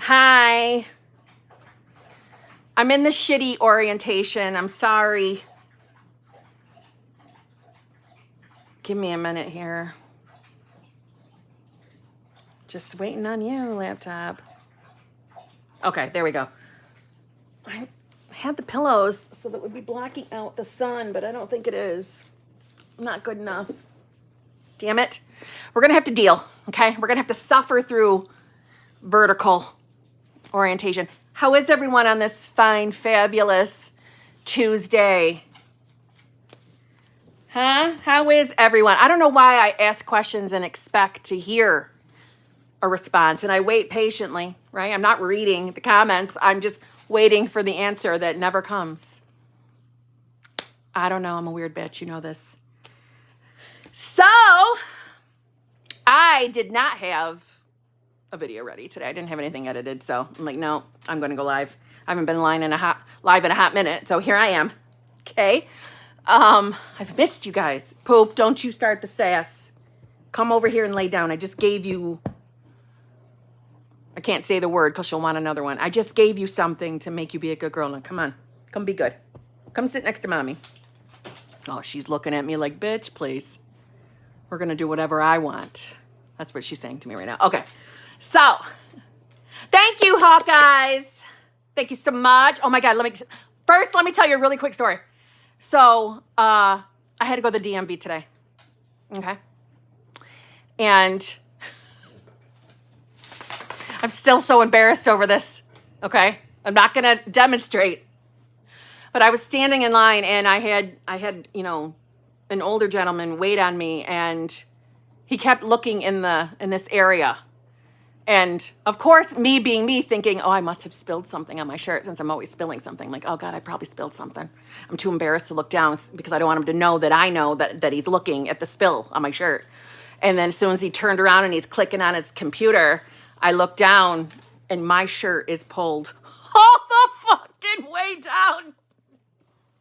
Hi. I'm in the shitty orientation. I'm sorry. Give me a minute here. Just waiting on you, laptop. Okay, there we go. I had the pillows so that would be blocking out the sun, but I don't think it is. Not good enough. Damn it. We're going to have to deal, okay? We're going to have to suffer through vertical orientation. How is everyone on this fine, fabulous Tuesday? Huh? How is everyone? I don't know why I ask questions and expect to hear a response, and I wait patiently, right? I'm not reading the comments. I'm just waiting for the answer that never comes. I don't know. I'm a weird bitch. You know this. So, I did not have a video ready today. I didn't have anything edited, so I'm like, no, I'm going to go live. I haven't been live in a hot minute, so here I am. Okay. I've missed you guys. Poop, don't you start the sass. Come over here and lay down. I just gave you, I can't say the word because she'll want another one. I just gave you something to make you be a good girl. Now, come on. Come be good. Come sit next to mommy. Oh, she's looking at me like, bitch, please. We're going to do whatever I want. That's what she's saying to me right now. Okay. So, thank you, Hawkeyes. Thank you so much. Oh my God, let me tell you a really quick story. So, I had to go to the DMV today. Okay. And I'm still so embarrassed over this. Okay. I'm not going to demonstrate. But I was standing in line and I had, you know, an older gentleman wait on me, and he kept looking in this area. And of course, me being me, thinking, oh, I must have spilled something on my shirt, since I'm always spilling something. I'm like, oh God, I probably spilled something. I'm too embarrassed to look down because I don't want him to know that I know that he's looking at the spill on my shirt. And then as soon as he turned around and he's clicking on his computer, I look down and my shirt is pulled all the fucking way down.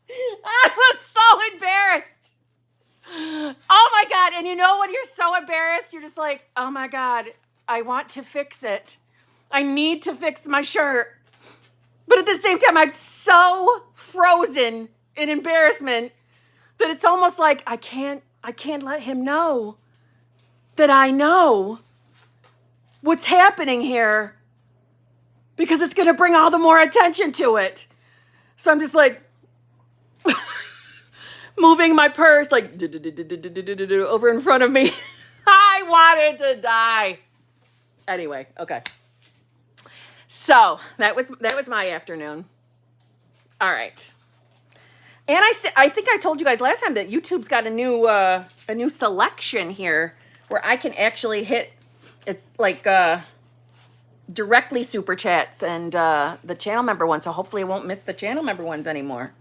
I was so embarrassed. Oh my God. And you know when you're so embarrassed, you're just like, oh my God, I want to fix it. I need to fix my shirt. But at the same time, I'm so frozen in embarrassment that it's almost like I can't let him know that I know what's happening here, because it's going to bring all the more attention to it. So I'm just like moving my purse like over in front of me. I wanted to die. Anyway, okay. So that was my afternoon. All right. And I think I told you guys last time that YouTube's got a new selection here where I can actually hit, it's like directly super chats and the channel member ones. So hopefully I won't miss the channel member ones anymore.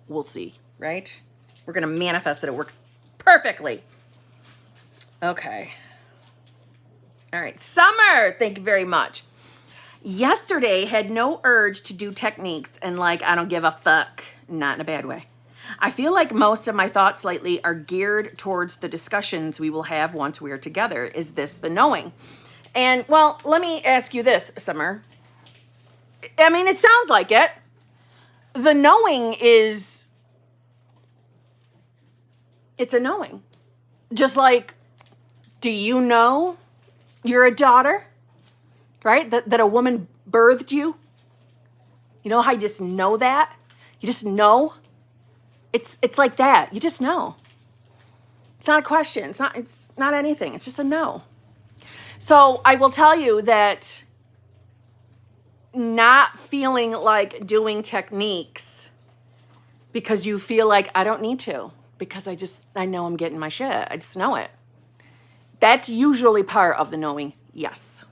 We'll see, right? We're going to manifest that it works perfectly. Okay. All right. Summer, thank you very much. Yesterday had no urge to do techniques and like, I don't give a fuck. Not in a bad way. I feel like most of my thoughts lately are geared towards the discussions we will have once we are together. Is this the knowing? And well, let me ask you this, Summer. I mean, it sounds like it. The knowing is, it's a knowing. Just like, do you know you're a daughter? Right? That a woman birthed you? You know how you just know that? You just know? It's like that. You just know. It's not a question. It's not anything. It's just a no. So I will tell you that not feeling like doing techniques because you feel like I don't need to, because I know I'm getting my shit. I just know it. That's usually part of the knowing, yes.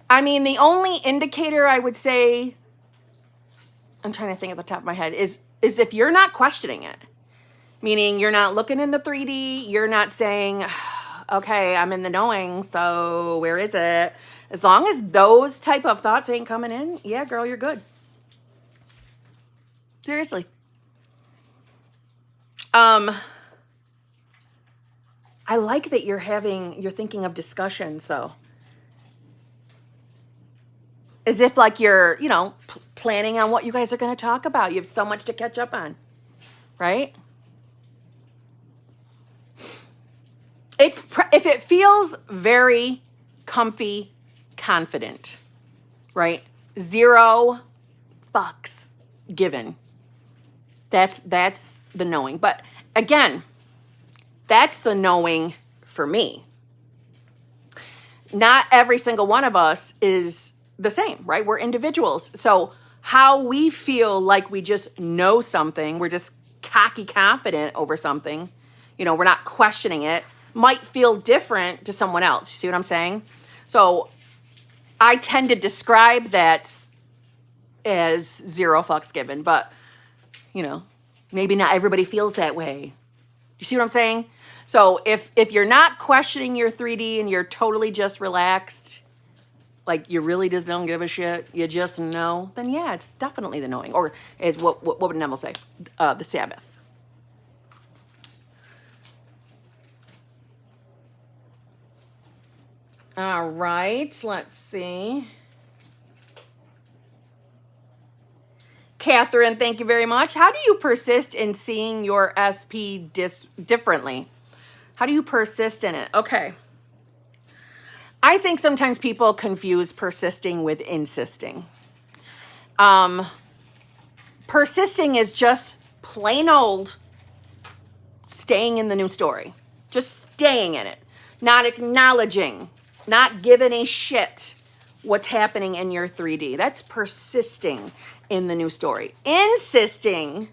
I mean, the only indicator I would say, I'm trying to think at the top of my head, is if you're not questioning it, meaning you're not looking in the 3D, you're not saying, okay, I'm in the knowing, so where is it? As long as those type of thoughts ain't coming in, yeah, girl, you're good. Seriously. I like that you're thinking of discussions, though. as if like you're, you know, planning on what you guys are going to talk about. You have so much to catch up on, right? If it feels very comfy, confident, right? 0 fucks given. That's the knowing. But again, that's the knowing for me. Not every single one of us is the same, right? We're individuals. So how we feel like we just know something, we're just cocky confident over something, you know, we're not questioning it, might feel different to someone else. You see what I'm saying? So I tend to describe that as 0 fucks given, but, you know, maybe not everybody feels that way. You see what I'm saying? So if you're not questioning your 3D and you're totally just relaxed, like you really just don't give a shit, you just know, then yeah, it's definitely the knowing. Or is what would Neville say? The Sabbath. All right, let's see. Catherine, thank you very much. How do you persist in seeing your SP differently? How do you persist in it? Okay. I think sometimes people confuse persisting with insisting. Persisting is just plain old staying in the new story. Just staying in it. Not acknowledging. Not giving a shit what's happening in your 3D. That's persisting in the new story. Insisting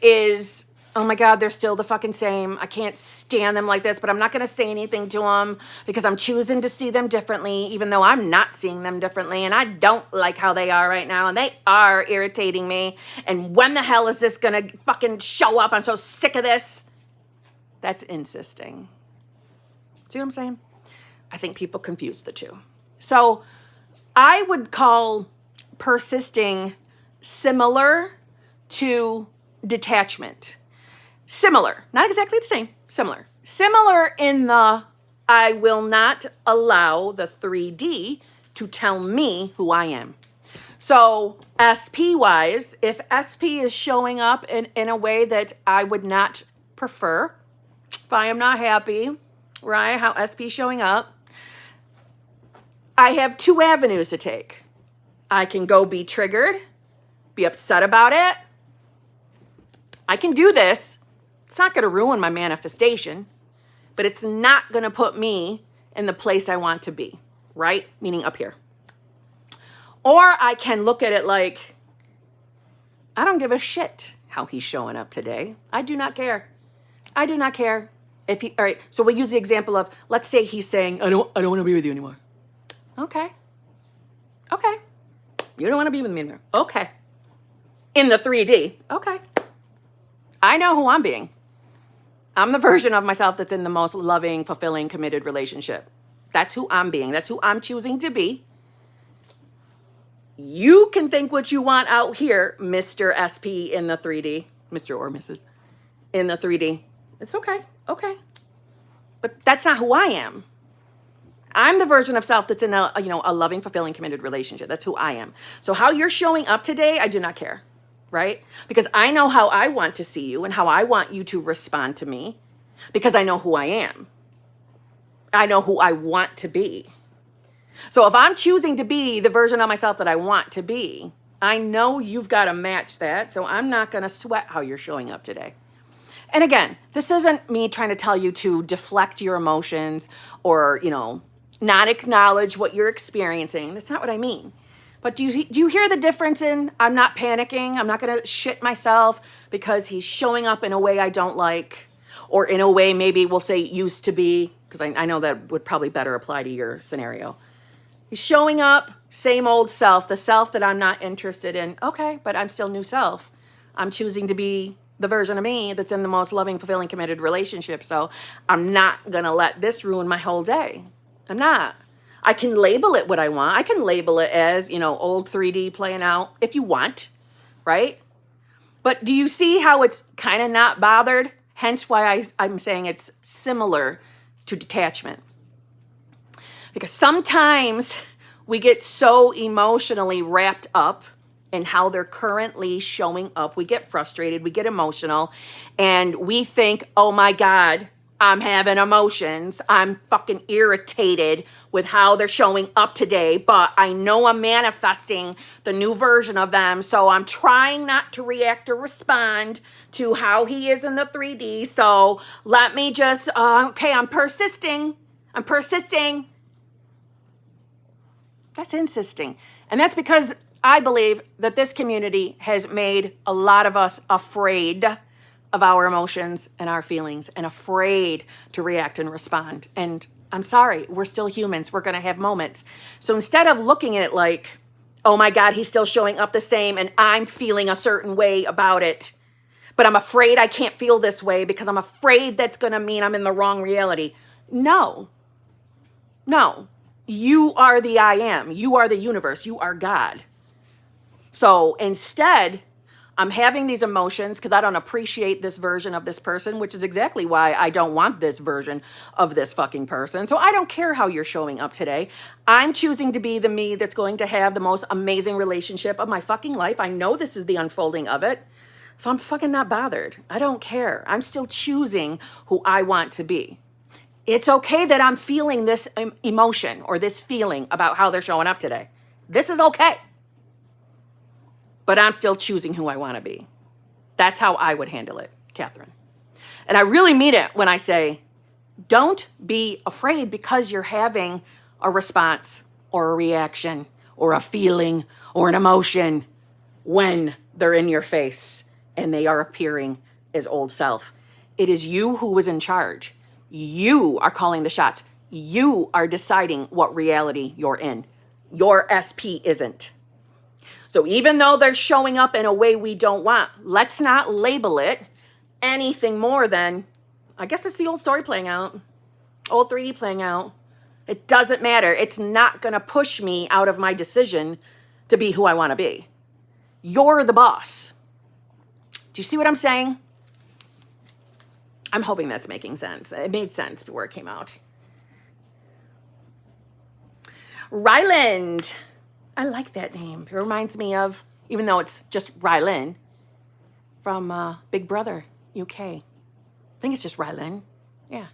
is, oh my God, they're still the fucking same. I can't stand them like this, but I'm not going to say anything to them because I'm choosing to see them differently, even though I'm not seeing them differently. And I don't like how they are right now. And they are irritating me. And when the hell is this going to fucking show up? I'm so sick of this. That's insisting. See what I'm saying? I think people confuse the two. So I would call persisting similar to detachment. Similar, not exactly the same, similar. Similar in the I will not allow the 3D to tell me who I am. So SP-wise, if SP is showing up in a way that I would not prefer, if I am not happy, right, how SP is showing up, I have 2 avenues to take. I can go be triggered, be upset about it. I can do this. It's not going to ruin my manifestation, but it's not going to put me in the place I want to be, right? Meaning up here. Or I can look at it like, I don't give a shit how he's showing up today. I do not care. I do not care. All right, so we'll use the example of, let's say he's saying, I don't want to be with you anymore. Okay. You don't want to be with me anymore. Okay. In the 3D. Okay. I know who I'm being. I'm the version of myself that's in the most loving, fulfilling, committed relationship. That's who I'm being. That's who I'm choosing to be. You can think what you want out here, Mr. SP in the 3D. Mr. or Mrs. in the 3D. It's okay. Okay. But that's not who I am. I'm the version of self that's in a loving, fulfilling, committed relationship. That's who I am. So how you're showing up today, I do not care, right? Because I know how I want to see you and how I want you to respond to me because I know who I am. I know who I want to be. So if I'm choosing to be the version of myself that I want to be, I know you've got to match that. So I'm not going to sweat how you're showing up today. And again, this isn't me trying to tell you to deflect your emotions or, not acknowledge what you're experiencing. That's not what I mean. But do you hear the difference in I'm not panicking, I'm not going to shit myself because he's showing up in a way I don't like, or in a way maybe we'll say used to be, because I know that would probably better apply to your scenario. He's showing up, same old self, the self that I'm not interested in. Okay, but I'm still new self. I'm choosing to be the version of me that's in the most loving, fulfilling, committed relationship. So I'm not going to let this ruin my whole day. I'm not. I can label it what I want. I can label it as, old 3D playing out if you want, right? But do you see how it's kind of not bothered? Hence why I'm saying it's similar to detachment. Because sometimes We get so emotionally wrapped up in how they're currently showing up. We get frustrated, we get emotional, and we think, oh my God, I'm having emotions. I'm fucking irritated with how they're showing up today, but I know I'm manifesting the new version of them, so I'm trying not to react or respond to how he is in the 3D. So let me just, okay, I'm persisting. I'm persisting. That's insisting. And that's because I believe that this community has made a lot of us afraid of our emotions and our feelings and afraid to react and respond. And I'm sorry, we're still humans. We're going to have moments. So instead of looking at it like, oh my God, he's still showing up the same and I'm feeling a certain way about it, but I'm afraid I can't feel this way because I'm afraid that's going to mean I'm in the wrong reality. No. You are the I am. You are the universe. You are God. So instead, I'm having these emotions because I don't appreciate this version of this person, which is exactly why I don't want this version of this fucking person. So I don't care how you're showing up today. I'm choosing to be the me that's going to have the most amazing relationship of my fucking life. I know this is the unfolding of it. So I'm fucking not bothered. I don't care. I'm still choosing who I want to be. It's okay that I'm feeling this emotion or this feeling about how they're showing up today. This is okay. But I'm still choosing who I want to be. That's how I would handle it, Catherine. And I really mean it when I say, don't be afraid because you're having a response or a reaction or a feeling or an emotion when they're in your face and they are appearing as old self. It is you who is in charge. You are calling the shots. You are deciding what reality you're in. Your SP isn't. So even though they're showing up in a way we don't want, let's not label it anything more than, I guess it's the old story playing out, old 3D playing out. It doesn't matter. It's not going to push me out of my decision to be who I want to be. You're the boss. Do you see what I'm saying? I'm hoping that's making sense. It made sense before it came out. Ryland. I like that name. It reminds me of, even though it's just Ryland, from Big Brother, UK. I think it's just Ryland. Yeah.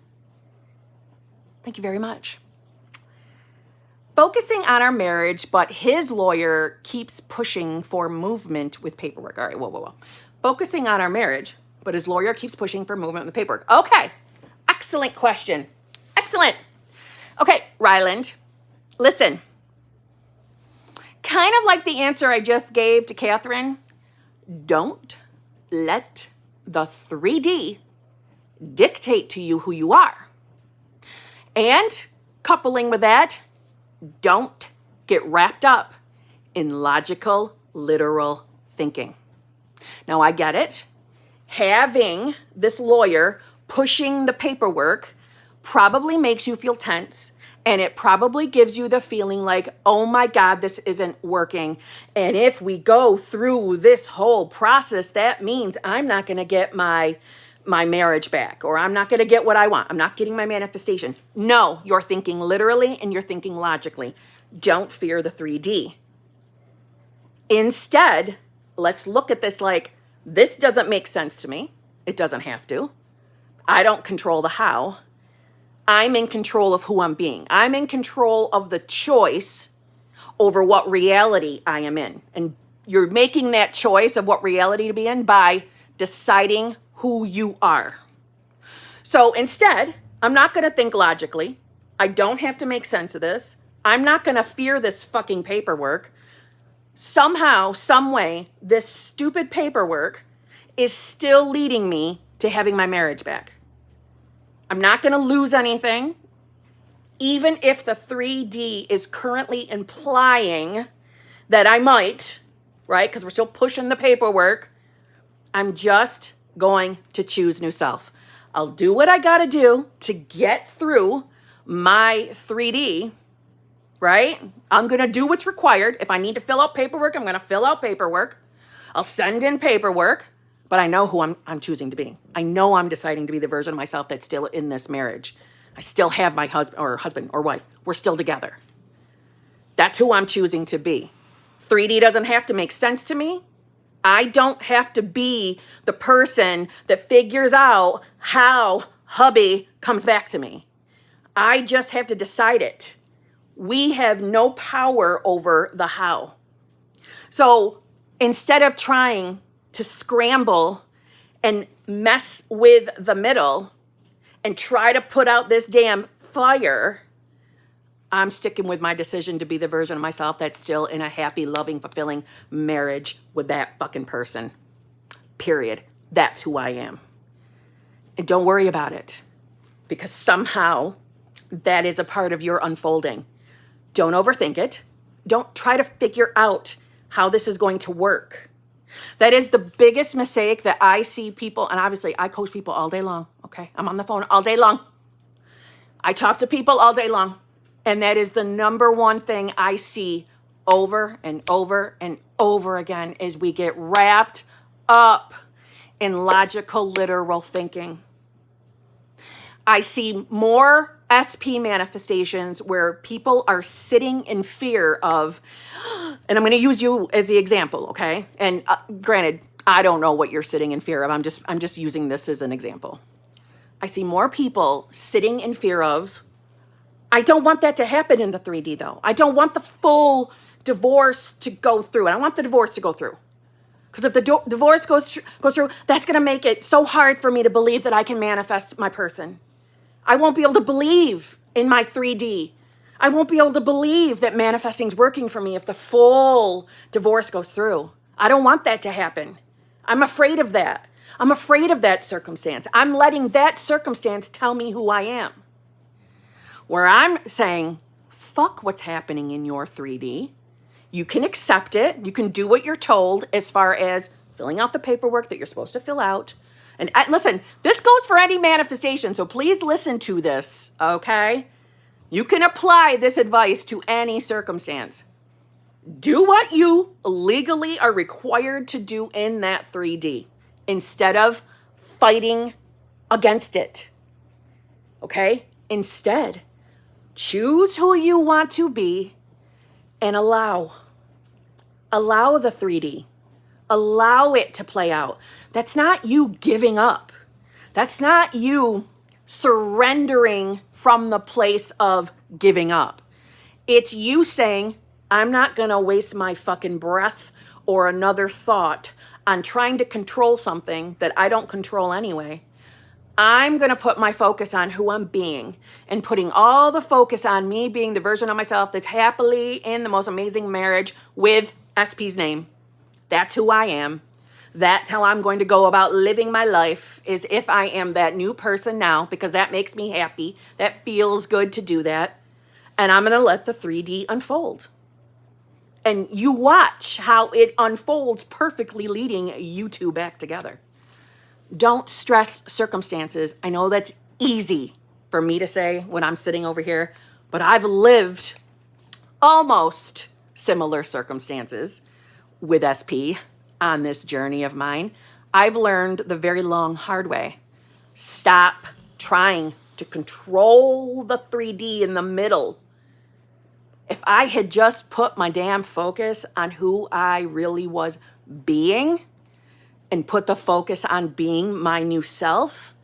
Thank you very much. Focusing on our marriage, but his lawyer keeps pushing for movement with paperwork. All right, whoa. Focusing on our marriage, but his lawyer keeps pushing for movement with paperwork. Okay. Excellent question. Excellent. Okay, Ryland, listen. Kind of like the answer I just gave to Catherine, don't let the 3D dictate to you who you are. And coupling with that, don't get wrapped up in logical, literal thinking. Now, I get it. Having this lawyer pushing the paperwork probably makes you feel tense. And it probably gives you the feeling like, oh my God, this isn't working. And if we go through this whole process, that means I'm not going to get my marriage back, or I'm not going to get what I want. I'm not getting my manifestation. No, you're thinking literally and you're thinking logically. Don't fear the 3D. Instead, let's look at this like, this doesn't make sense to me. It doesn't have to. I don't control the how. I'm in control of who I'm being. I'm in control of the choice over what reality I am in. And you're making that choice of what reality to be in by deciding who you are. So instead, I'm not going to think logically. I don't have to make sense of this. I'm not going to fear this fucking paperwork. Somehow, some way, this stupid paperwork is still leading me to having my marriage back. I'm not going to lose anything, even if the 3D is currently implying that I might, right? Because we're still pushing the paperwork. I'm just going to choose new self. I'll do what I got to do to get through my 3D, right? I'm going to do what's required. If I need to fill out paperwork, I'm going to fill out paperwork. I'll send in paperwork. But I know who I'm choosing to be. I know I'm deciding to be the version of myself that's still in this marriage. I still have my husband or wife. We're still together. That's who I'm choosing to be. 3D doesn't have to make sense to me. I don't have to be the person that figures out how hubby comes back to me. I just have to decide it. We have no power over the how. So instead of trying to scramble and mess with the middle and try to put out this damn fire, I'm sticking with my decision to be the version of myself that's still in a happy, loving, fulfilling marriage with that fucking person. Period. That's who I am. And don't worry about it, because somehow that is a part of your unfolding. Don't overthink it. Don't try to figure out how this is going to work. That is the biggest mistake that I see people, and obviously I coach people all day long, okay? I'm on the phone all day long. I talk to people all day long. And that is the number one thing I see over and over and over again is we get wrapped up in logical, literal thinking. I see more SP manifestations where people are sitting in fear of, and I'm going to use you as the example, okay? And granted, I don't know what you're sitting in fear of. I'm just using this as an example. I see more people sitting in fear of, I don't want that to happen in the 3D though. I don't want the full divorce to go through. And I want the divorce to go through. Because if the divorce goes through, that's going to make it so hard for me to believe that I can manifest my person. I won't be able to believe in my 3D. I won't be able to believe that manifesting is working for me if the full divorce goes through. I don't want that to happen. I'm afraid of that. I'm afraid of that circumstance. I'm letting that circumstance tell me who I am. Where I'm saying, fuck what's happening in your 3D. You can accept it. You can do what you're told as far as filling out the paperwork that you're supposed to fill out. And listen, this goes for any manifestation, so please listen to this, okay? You can apply this advice to any circumstance. Do what you legally are required to do in that 3D instead of fighting against it, okay? Instead, choose who you want to be and allow the 3D. Allow it to play out. That's not you giving up. That's not you surrendering from the place of giving up. It's you saying, I'm not going to waste my fucking breath or another thought on trying to control something that I don't control anyway. I'm going to put my focus on who I'm being and putting all the focus on me being the version of myself that's happily in the most amazing marriage with SP's name. That's who I am. That's how I'm going to go about living my life, is if I am that new person now, because that makes me happy. That feels good to do that. And I'm going to let the 3D unfold. And you watch how it unfolds perfectly, leading you two back together. Don't stress circumstances. I know that's easy for me to say when I'm sitting over here, but I've lived almost similar circumstances with SP on this journey of mine. I've learned the very long, hard way. Stop trying to control the 3D in the middle. If I had just put my damn focus on who I really was being, and put the focus on being my new self,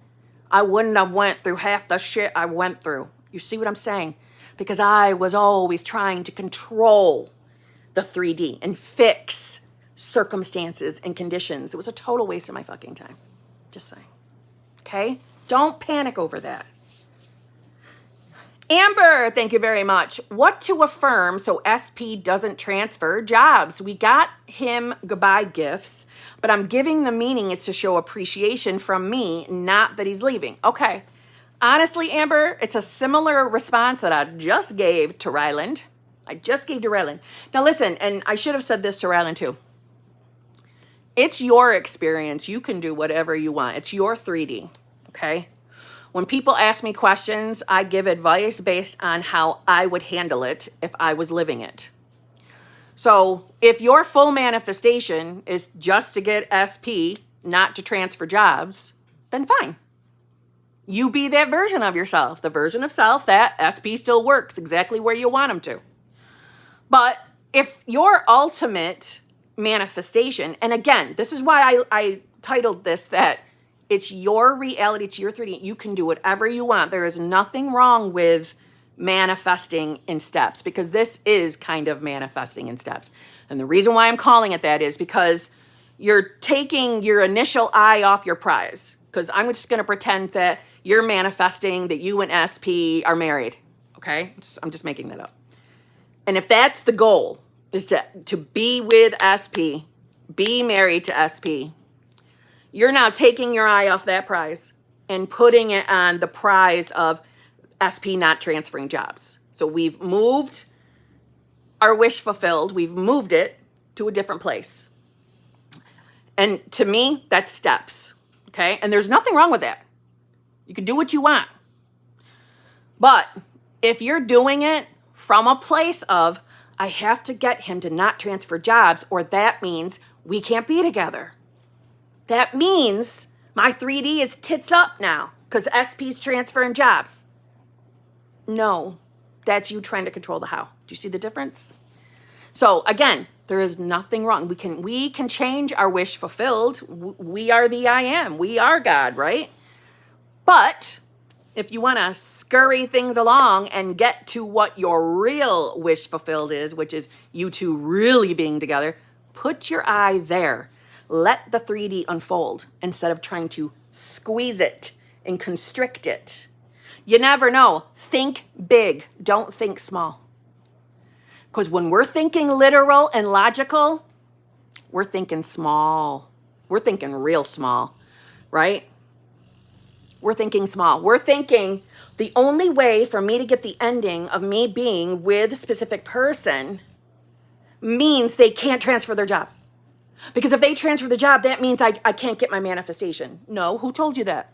I wouldn't have went through half the shit I went through. You see what I'm saying? Because I was always trying to control the 3D and fix circumstances and conditions. It was a total waste of my fucking time. Just saying. Okay? Don't panic over that. Amber, thank you very much. What to affirm so SP doesn't transfer jobs? We got him goodbye gifts, but I'm giving the meaning is to show appreciation from me, not that he's leaving. Okay. Honestly, Amber, it's a similar response that I just gave to Ryland. Now listen, and I should have said this to Ryland too. It's your experience. You can do whatever you want. It's your 3D, okay? When people ask me questions, I give advice based on how I would handle it if I was living it. So if your full manifestation is just to get SP, not to transfer jobs, then fine. You be that version of yourself, the version of self that SP still works exactly where you want them to. But if your ultimate manifestation, and again, this is why I titled this that it's your reality, it's your 3D. You can do whatever you want. There is nothing wrong with manifesting in steps, because this is kind of manifesting in steps. And the reason why I'm calling it that is because you're taking your initial eye off your prize. Because I'm just going to pretend that you're manifesting that you and SP are married. Okay? I'm just making that up. And if that's the goal, is to be with SP, be married to SP, you're now taking your eye off that prize and putting it on the prize of SP not transferring jobs. So we've moved our wish fulfilled. We've moved it to a different place. And to me, that's steps. Okay? And there's nothing wrong with that. You can do what you want. But if you're doing it from a place of, I have to get him to not transfer jobs, or that means we can't be together. That means my 3D is tits up now because SP's transferring jobs. No, that's you trying to control the how. Do you see the difference? So again, there is nothing wrong. We can change our wish fulfilled. We are the I am. We are God, right? But if you want to scurry things along and get to what your real wish fulfilled is, which is you two really being together, put your eye there. Let the 3D unfold instead of trying to squeeze it and constrict it. You never know. Think big. Don't think small. Because when we're thinking literal and logical, we're thinking small. We're thinking real small, right? We're thinking small. We're thinking the only way for me to get the ending of me being with a specific person means they can't transfer their job. Because if they transfer the job, that means I can't get my manifestation. No, who told you that?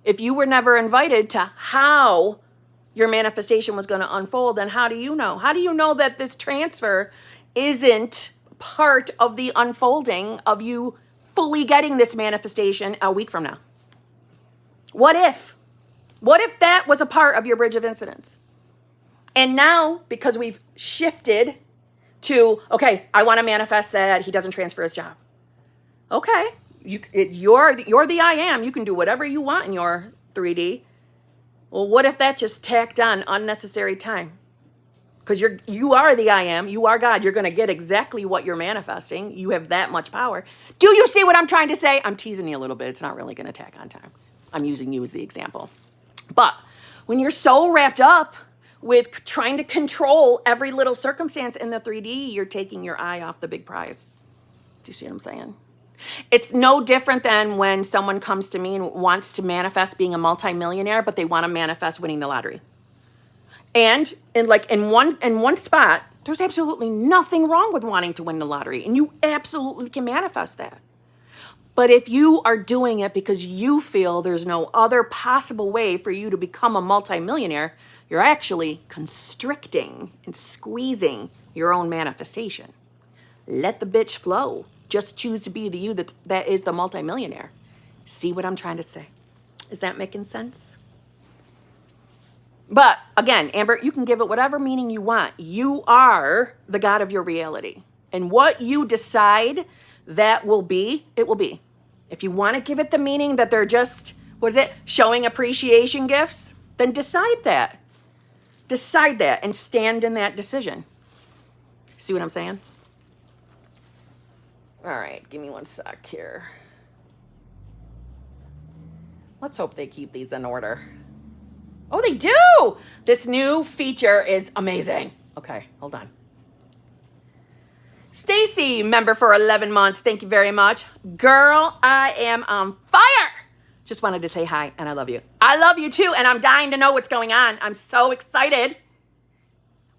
If you were never invited to how your manifestation was going to unfold, then how do you know? How do you know that this transfer isn't part of the unfolding of you fully getting this manifestation a week from now? What if? What if that was a part of your bridge of incidents? And now, because we've shifted to, okay, I want to manifest that he doesn't transfer his job. Okay, you're the I am. You can do whatever you want in your 3D. Well, what if that just tacked on unnecessary time? Because you are the I am. You are God. You're going to get exactly what you're manifesting. You have that much power. Do you see what I'm trying to say? I'm teasing you a little bit. It's not really going to tack on time. I'm using you as the example. But when you're so wrapped up with trying to control every little circumstance in the 3D, you're taking your eye off the big prize. Do you see what I'm saying? It's no different than when someone comes to me and wants to manifest being a multimillionaire, but they want to manifest winning the lottery. And in one spot, there's absolutely nothing wrong with wanting to win the lottery, and you absolutely can manifest that. But if you are doing it because you feel there's no other possible way for you to become a multimillionaire, you're actually constricting and squeezing your own manifestation. Let the bitch flow. Just choose to be the you that is the multimillionaire. See what I'm trying to say? Is that making sense? But again, Amber, you can give it whatever meaning you want. You are the God of your reality. And what you decide that will be, it will be. If you want to give it the meaning that they're just, showing appreciation gifts, then decide that. Decide that and stand in that decision. See what I'm saying? All right, give me one sec here. Let's hope they keep these in order. Oh, they do! This new feature is amazing. Okay, hold on. Stacy, member for 11 months. Thank you very much. Girl, I am on fire. Just wanted to say hi, and I love you. I love you too, and I'm dying to know what's going on. I'm so excited.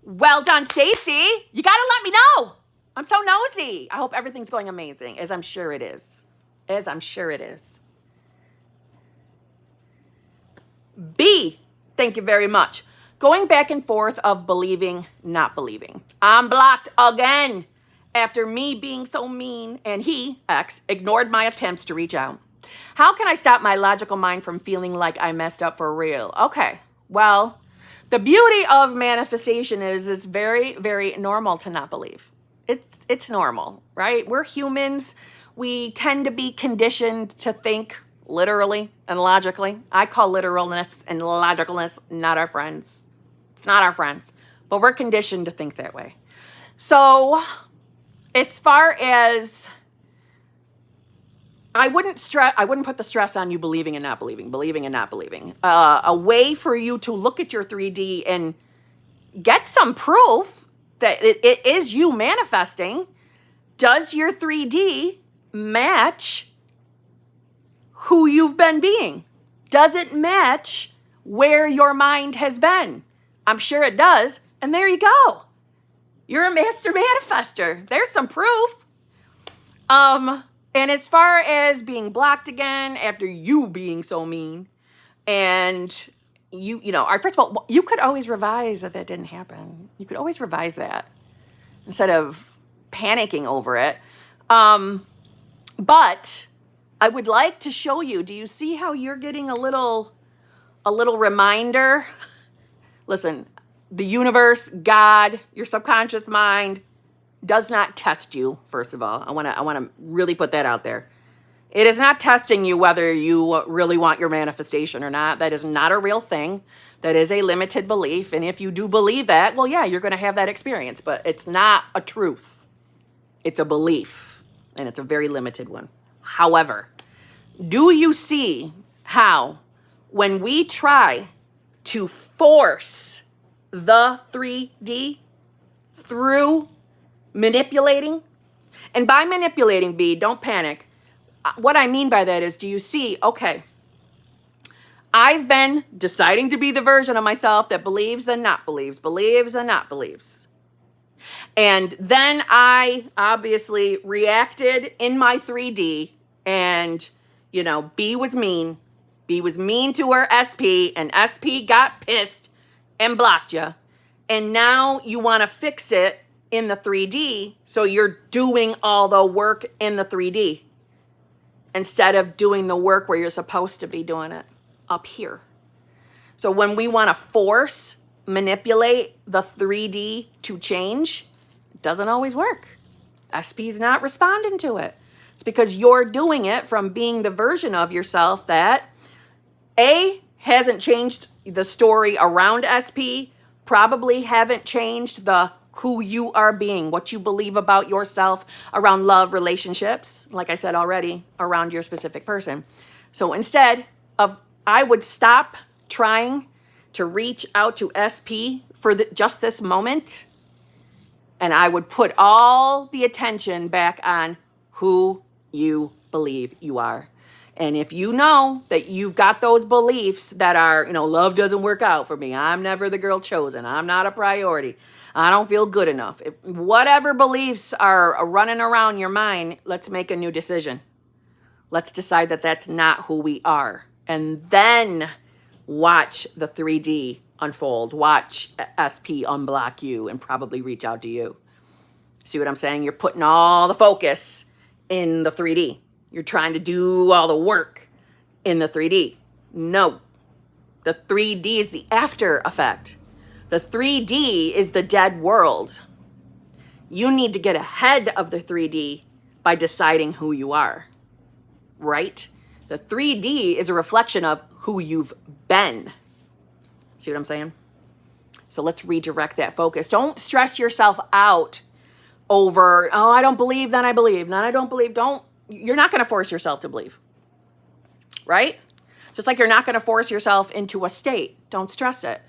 Well done, Stacy. You got to let me know. I'm so nosy. I hope everything's going amazing, as I'm sure it is. As I'm sure it is. B, thank you very much. Going back and forth of believing, not believing. I'm blocked again after me being so mean, and he, X, ignored my attempts to reach out. How can I stop my logical mind from feeling like I messed up for real? Okay, well, The beauty of manifestation is it's very, very normal to not believe. It's normal, right? We're humans. We tend to be conditioned to think literally and logically. I call literalness and logicalness not our friends. It's not our friends, but we're conditioned to think that way. So as far as, I wouldn't put the stress on you believing and not believing. A way for you to look at your 3D and get some proof that it is you manifesting. Does your 3D match who you've been being? Does it match where your mind has been? I'm sure it does. And there you go. You're a master manifester. There's some proof. And as far as being blocked again after you being so mean, and you know, first of all, you could always revise that didn't happen. You could always revise that instead of panicking over it. But I would like to show you, do you see how you're getting a little reminder? Listen, the universe, God, your subconscious mind does not test you, first of all. I want to really put that out there. It is not testing you whether you really want your manifestation or not. That is not a real thing. That is a limited belief. And if you do believe that, well, yeah, you're going to have that experience. But it's not a truth. It's a belief. And it's a very limited one. However, do you see how when we try to force the 3D through manipulating? And by manipulating, B, don't panic. What I mean by that is, do you see, okay, I've been deciding to be the version of myself that believes and not believes, believes and not believes. And then I obviously reacted in my 3D and, you know, B was mean. B was mean to her SP and SP got pissed and blocked you. And now you want to fix it in the 3D. So you're doing all the work in the 3D. Instead of doing the work where you're supposed to be doing it up here. So when we want to force, manipulate the 3D to change, it doesn't always work. SP's not responding to it. It's because you're doing it from being the version of yourself that A, hasn't changed the story around SP, probably haven't changed the who you are being, what you believe about yourself around love, relationships, like I said already, around your specific person. So instead of, I would stop trying to reach out to SP for just this moment, and I would put all the attention back on who you believe you are. And if you know that you've got those beliefs that are, you know, love doesn't work out for me, I'm never the girl chosen, I'm not a priority, I don't feel good enough. Whatever beliefs are running around your mind, let's make a new decision. Let's decide that that's not who we are. And then watch the 3D unfold. Watch SP unblock you and probably reach out to you. See what I'm saying? You're putting all the focus in the 3D. You're trying to do all the work in the 3D. No. The 3D is the after effect. The 3D is the dead world. You need to get ahead of the 3D by deciding who you are, right? The 3D is a reflection of who you've been. See what I'm saying? So let's redirect that focus. Don't stress yourself out over, oh, I don't believe, then I believe, then I don't believe. You're not going to force yourself to believe, right? Just like you're not going to force yourself into a state. Don't stress it.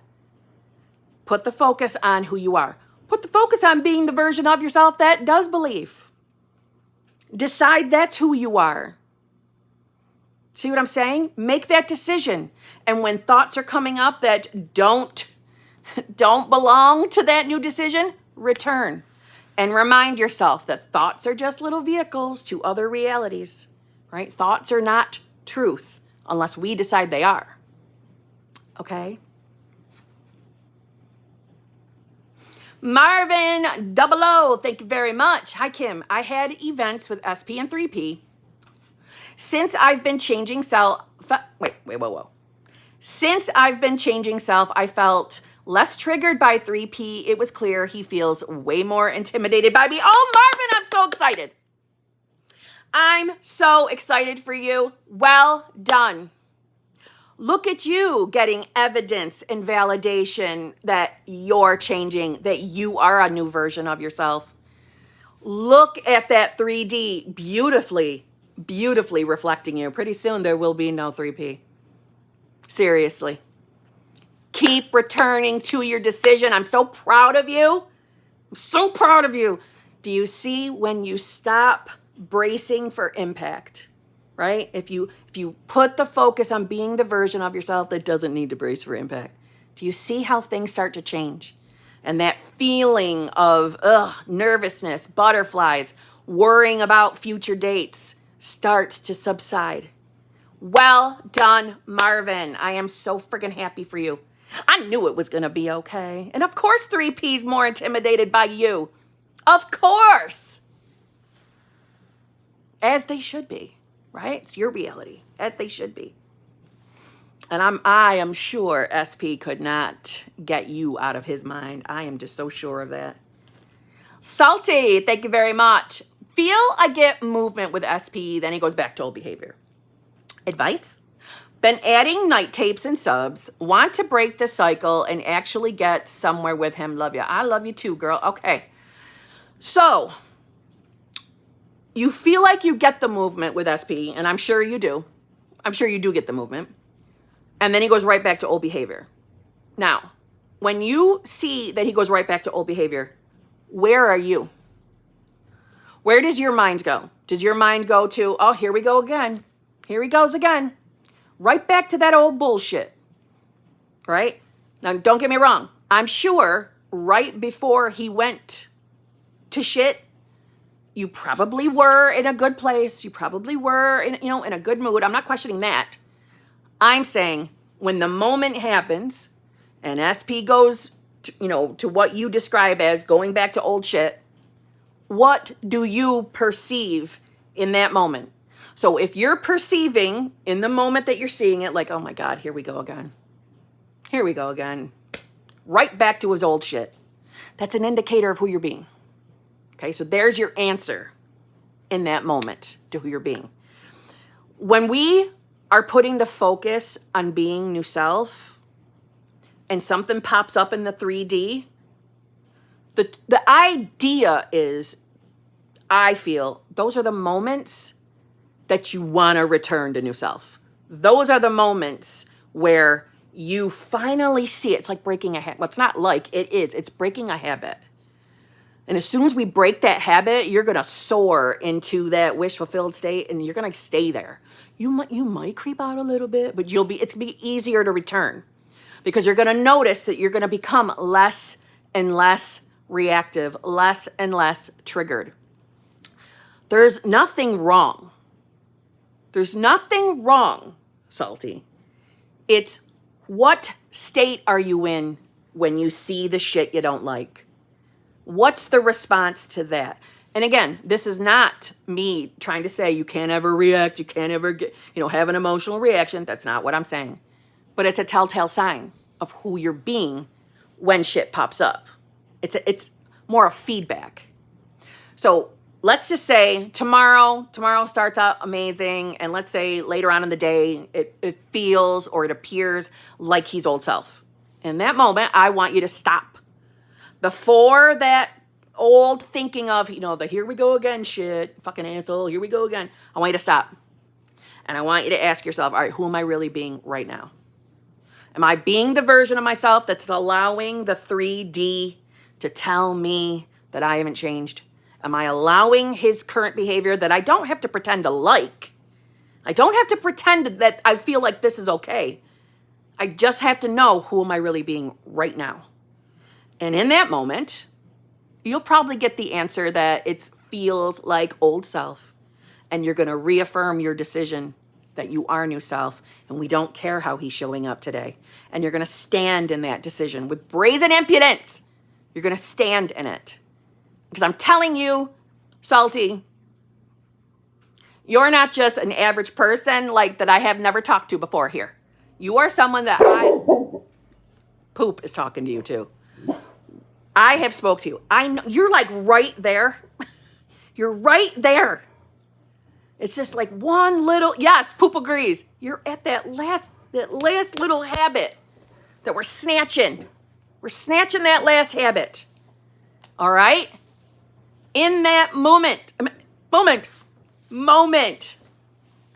Put the focus on who you are. Put the focus on being the version of yourself that does believe. Decide that's who you are. See what I'm saying? Make that decision. And when thoughts are coming up that don't belong to that new decision, return. And remind yourself that thoughts are just little vehicles to other realities, right? Thoughts are not truth unless we decide they are. Okay? Marvin, double O, thank you very much. Hi, Kim. I had events with SP and 3P. Since I've been changing self, Since I've been changing self, I felt Less triggered by 3P. It was clear he feels way more intimidated by me. Oh, Marvin, I'm so excited. I'm so excited for you. Well done. Look at you getting evidence and validation that you're changing, that you are a new version of yourself. Look at that 3D beautifully, beautifully reflecting you. Pretty soon there will be no 3P. Seriously. Keep returning to your decision. I'm so proud of you. I'm so proud of you. Do you see when you stop bracing for impact, right? If you put the focus on being the version of yourself that doesn't need to brace for impact, do you see how things start to change? And that feeling of nervousness, butterflies, worrying about future dates starts to subside. Well done, Marvin. I am so freaking happy for you. I knew it was going to be okay. And of course 3P's more intimidated by you. Of course. As they should be, right? It's your reality, as they should be. And I am sure SP could not get you out of his mind. I am just so sure of that. Salty, thank you very much. Feel I get movement with SP, then he goes back to old behavior. Advice? Been adding night tapes and subs. Want to break the cycle and actually get somewhere with him. Love you. I love you too, girl. Okay. So, you feel like you get the movement with SP, and I'm sure you do. I'm sure you do get the movement. And then he goes right back to old behavior. Now, when you see that he goes right back to old behavior, where are you? Where does your mind go? Does your mind go to, oh, here we go again. Here he goes again. Right back to that old bullshit. Right? Now, don't get me wrong. I'm sure right before he went to shit, you probably were in a good place. You probably were in a good mood. I'm not questioning that. I'm saying when the moment happens and SP goes to what you describe as going back to old shit, what do you perceive in that moment? So if you're perceiving in the moment that you're seeing it like, oh my God, here we go again. Here we go again. Right back to his old shit. That's an indicator of who you're being. Okay, so there's your answer in that moment to who you're being. When we are putting the focus on being new self and something pops up in the 3D, the idea is, I feel, those are the moments that you want to return to new self. Those are the moments where you finally see it. It's like breaking a habit. Well, it's not like, it is. It's breaking a habit. And as soon as we break that habit, you're going to soar into that wish-fulfilled state, and you're going to stay there. You might creep out a little bit, but it's going to be easier to return because you're going to notice that you're going to become less and less reactive, less and less triggered. There's nothing wrong. There's nothing wrong, Salty. It's what state are you in when you see the shit you don't like? What's the response to that? And again, this is not me trying to say you can't ever react, you can't ever get, have an emotional reaction. That's not what I'm saying. But it's a telltale sign of who you're being when shit pops up. It's more a feedback. So let's just say tomorrow starts out amazing, and let's say later on in the day it feels or it appears like he's old self. In that moment, I want you to stop. Before that old thinking of, the here we go again shit, fucking asshole, here we go again, I want you to stop. And I want you to ask yourself, all right, who am I really being right now? Am I being the version of myself that's allowing the 3D to tell me that I haven't changed? Am I allowing his current behavior that I don't have to pretend to like? I don't have to pretend that I feel like this is okay. I just have to know who am I really being right now. And in that moment, you'll probably get the answer that it feels like old self. And you're going to reaffirm your decision that you are new self. And we don't care how he's showing up today. And you're going to stand in that decision with brazen impudence. You're going to stand in it. Because I'm telling you, Salty, you're not just an average person like that I have never talked to before here. You are someone that Poop is talking to you too. I have spoke to you. I know you're like right there. You're right there. It's just like one little, yes, Poop agrees. You're at that last little habit that we're snatching. We're snatching that last habit. All right? In that moment,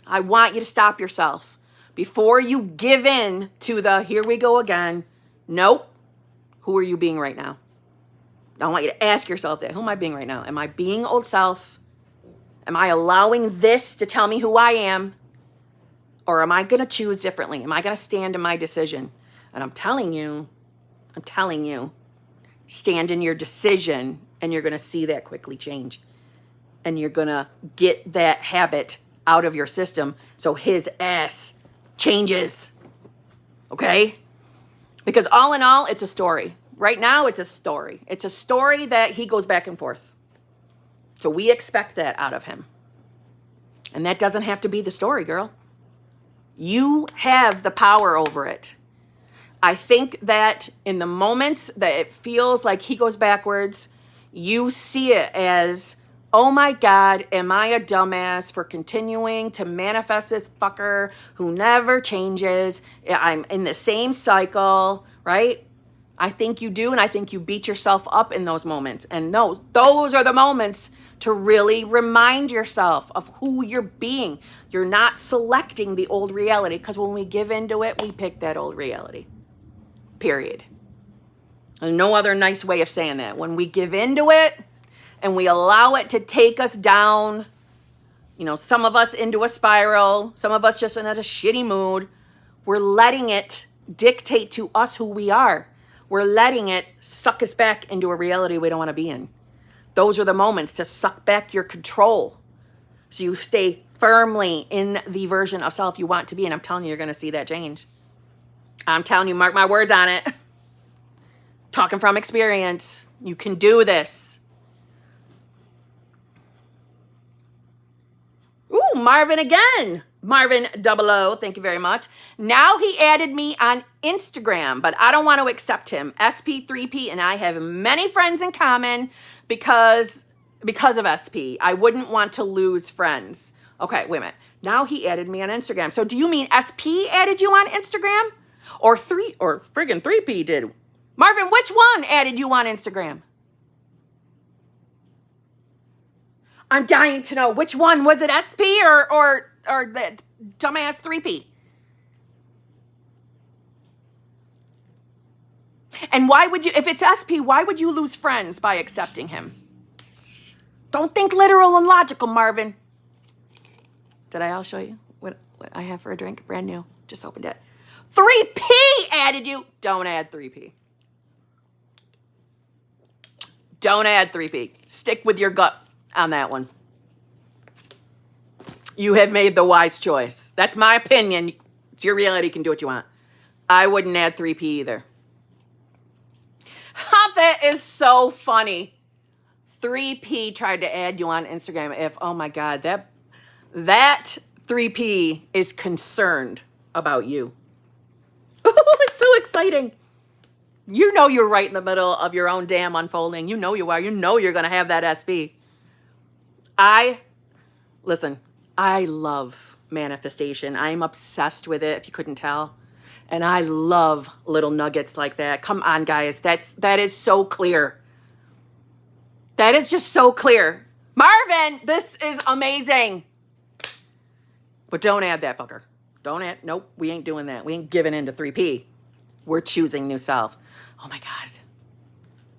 I want you to stop yourself before you give in to the here we go again. Nope. Who are you being right now? I want you to ask yourself that. Who am I being right now? Am I being old self? Am I allowing this to tell me who I am? Or am I going to choose differently? Am I going to stand in my decision? And I'm telling you, stand in your decision and you're going to see that quickly change. And you're going to get that habit out of your system so his ass changes. Okay? Because all in all, it's a story. Right now, it's a story. It's a story that he goes back and forth. So we expect that out of him. And that doesn't have to be the story, girl. You have the power over it. I think that in the moments that it feels like he goes backwards, you see it as, oh my God, am I a dumbass for continuing to manifest this fucker who never changes? I'm in the same cycle, right? I think you do, and I think you beat yourself up in those moments. And those are the moments to really remind yourself of who you're being. You're not selecting the old reality, because when we give into it, we pick that old reality. Period. There's no other nice way of saying that. When we give into it and we allow it to take us down, some of us into a spiral, some of us just in a shitty mood, we're letting it dictate to us who we are. We're letting it suck us back into a reality we don't want to be in. Those are the moments to suck back your control so you stay firmly in the version of self you want to be. And I'm telling you, you're going to see that change. I'm telling you, mark my words on it. Talking from experience. You can do this. Ooh, Marvin again. Marvin 00, thank you very much. Now he added me on Instagram, but I don't want to accept him. SP3P and I have many friends in common because of SP. I wouldn't want to lose friends. Okay, wait a minute. Now he added me on Instagram. So do you mean SP added you on Instagram? Or friggin' 3P did? Marvin, which one added you on Instagram? I'm dying to know which one. Was it SP or the dumbass 3P? And why would you, if it's SP, why would you lose friends by accepting him? Don't think literal and logical, Marvin. Did I'll show you what I have for a drink? Brand new. Just opened it. 3P added you. Don't add 3P. Don't add 3P. Stick with your gut on that one. You have made the wise choice. That's my opinion. It's your reality. You can do what you want. I wouldn't add 3P either. That is so funny. 3P tried to add you on Instagram. Oh my God, that 3P is concerned about you. Oh, it's so exciting. You know you're right in the middle of your own damn unfolding. You know you are. You know you're going to have that SP. Listen, I love manifestation. I'm obsessed with it, if you couldn't tell. And I love little nuggets like that. Come on, guys. That is so clear. That is just so clear. Marvin, this is amazing. But don't add that fucker. Don't add. Nope, we ain't doing that. We ain't giving in to 3P. We're choosing new self. Oh my God.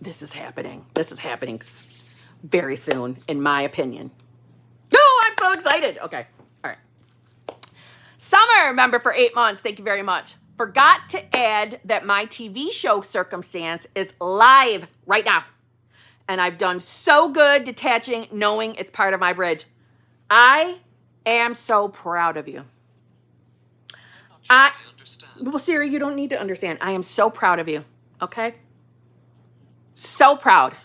This is happening. This is happening very soon, in my opinion. Oh, I'm so excited. Okay. All right. Summer, member for 8 months. Thank you very much. Forgot to add that my TV show Circumstance is live right now. And I've done so good detaching, knowing it's part of my bridge. I am so proud of you. Well, Siri, you don't need to understand. I am so proud of you. Okay? So proud.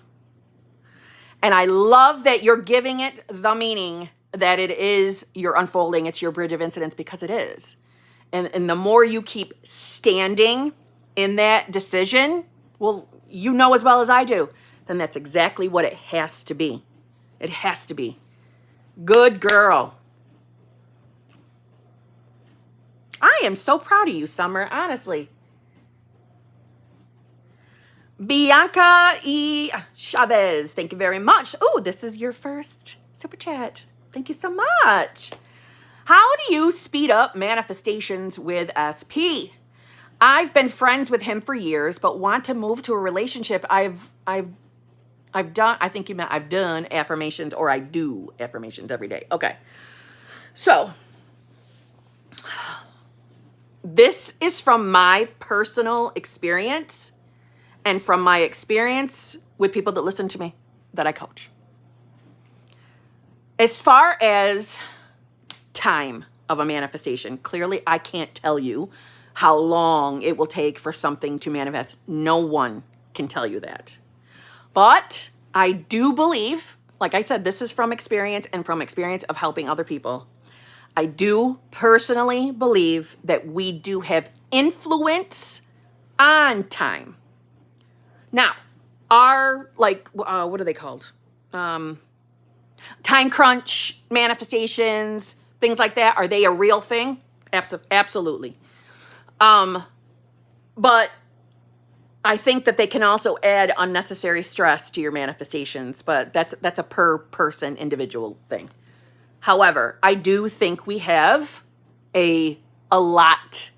And I love that you're giving it the meaning that it is your unfolding. It's your bridge of incidents, because it is. And the more you keep standing in that decision, well, you know as well as I do, then that's exactly what it has to be. It has to be. Good girl. I am so proud of you, Summer, honestly. Bianca E. Chavez, thank you very much. Oh, this is your first super chat. Thank you so much. How do you speed up manifestations with SP? I've been friends with him for years, but want to move to a relationship. I've done, I think you meant I've done affirmations, or I do affirmations every day. Okay. So this is from my personal experience and from my experience with people that listen to me, that I coach. As far as time of a manifestation, clearly I can't tell you how long it will take for something to manifest. No one can tell you that. But I do believe, like I said, this is from experience and from experience of helping other people. I do personally believe that we do have influence on time. Now, our, like, what are they called? Time crunch manifestations, things like that. Are they a real thing? Absolutely. But I think that they can also add unnecessary stress to your manifestations, but that's a per person individual thing. However, I do think we have a lot